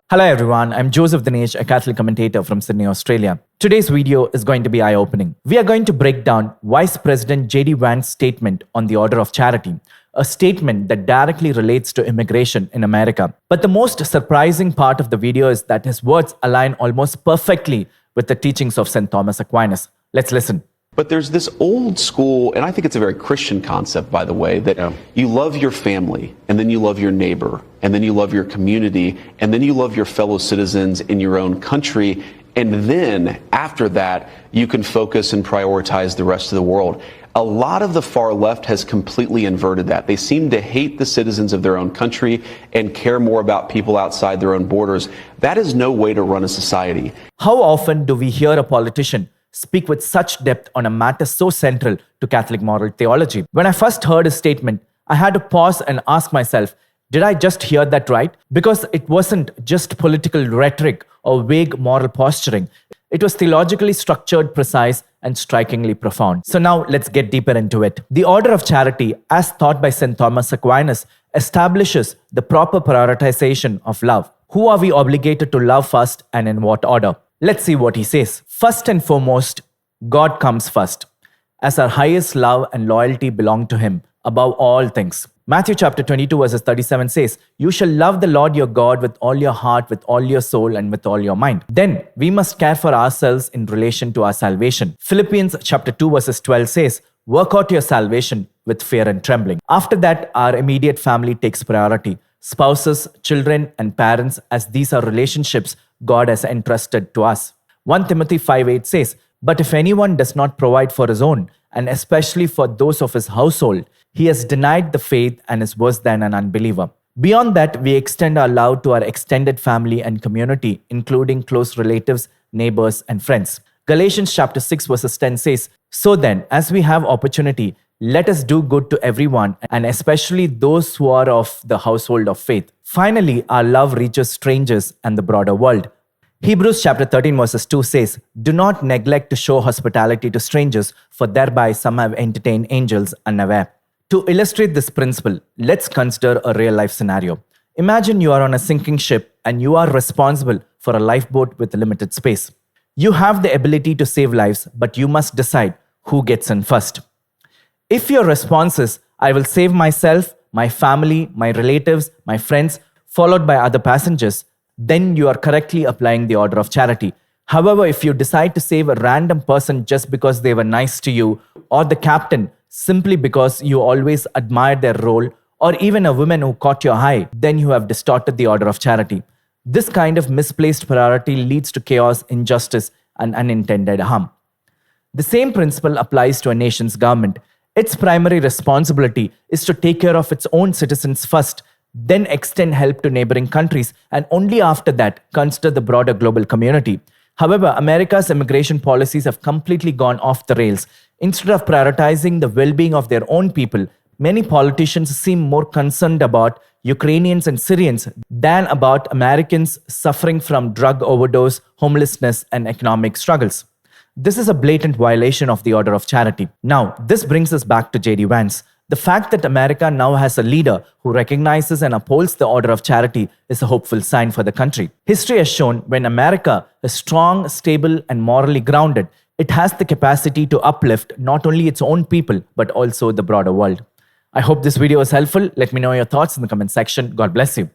Hello everyone, I'm Joseph Dinesh, a Catholic commentator from Sydney, Australia. Today's video is going to be eye-opening. We are going to break down Vice President VANCE's statement on the Order of Charity, a statement that directly relates to immigration in America. But the most surprising part of the video is that his words align almost perfectly with the teachings of St. Thomas Aquinas. Let's listen. But there's this old school, and I think it's a very Christian concept, by the way, that you love your family, and then you love your neighbor, and then you love your community, and then you love your fellow citizens in your own country, and then after that, you can focus and prioritize the rest of the world. A lot of the far left has completely inverted that. They seem to hate the citizens of their own country and care more about people outside their own borders. That is no way to run a society. How often do we hear a politician speak with such depth on a matter so central to Catholic moral theology? When I first heard his statement, I had to pause and ask myself, did I just hear that right? Because it wasn't just political rhetoric or vague moral posturing. It was theologically structured, precise, and strikingly profound. So now let's get deeper into it. The Order of Charity, as taught by St. Thomas Aquinas, establishes the proper prioritization of love. Who are we obligated to love first and in what order? Let's see what he says. First and foremost, God comes first, as our highest love and loyalty belong to him above all things. Matthew chapter 22 verses 37 says, "You shall love the Lord your God with all your heart, with all your soul, and with all your mind." Then we must care for ourselves in relation to our salvation. Philippians chapter 2 verses 12 says, "Work out your salvation with fear and trembling." After that, our immediate family takes priority. Spouses, children, and parents, as these are relationships God has entrusted to us. 1 Timothy 5:8 says, "But if anyone does not provide for his own, and especially for those of his household, he has denied the faith and is worse than an unbeliever." Beyond that, we extend our love to our extended family and community, including close relatives, neighbors, and friends. Galatians chapter 6 verses 10 says, "So then, as we have opportunity, let us do good to everyone, and especially those who are of the household of faith." Finally, our love reaches strangers and the broader world. Hebrews chapter 13 verses 2 says, "Do not neglect to show hospitality to strangers, for thereby some have entertained angels unaware." To illustrate this principle, let's consider a real-life scenario. Imagine you are on a sinking ship and you are responsible for a lifeboat with limited space. You have the ability to save lives, but you must decide who gets in first. If your response is, "I will save myself, my family, my relatives, my friends," followed by other passengers, then you are correctly applying the Order of Charity. However, if you decide to save a random person just because they were nice to you, or the captain simply because you always admired their role, or even a woman who caught your eye, then you have distorted the Order of Charity. This kind of misplaced priority leads to chaos, injustice, and unintended harm. The same principle applies to a nation's government. Its primary responsibility is to take care of its own citizens first, then extend help to neighboring countries, and only after that consider the broader global community. However, America's immigration policies have completely gone off the rails. Instead of prioritizing the well-being of their own people, many politicians seem more concerned about Ukrainians and Syrians than about Americans suffering from drug overdose, homelessness, and economic struggles. This is a blatant violation of the Order of Charity. Now, this brings us back to J.D. Vance. The fact that America now has a leader who recognizes and upholds the Order of Charity is a hopeful sign for the country. History has shown when America is strong, stable, and morally grounded, it has the capacity to uplift not only its own people, but also the broader world. I hope this video was helpful. Let me know your thoughts in the comment section. God bless you.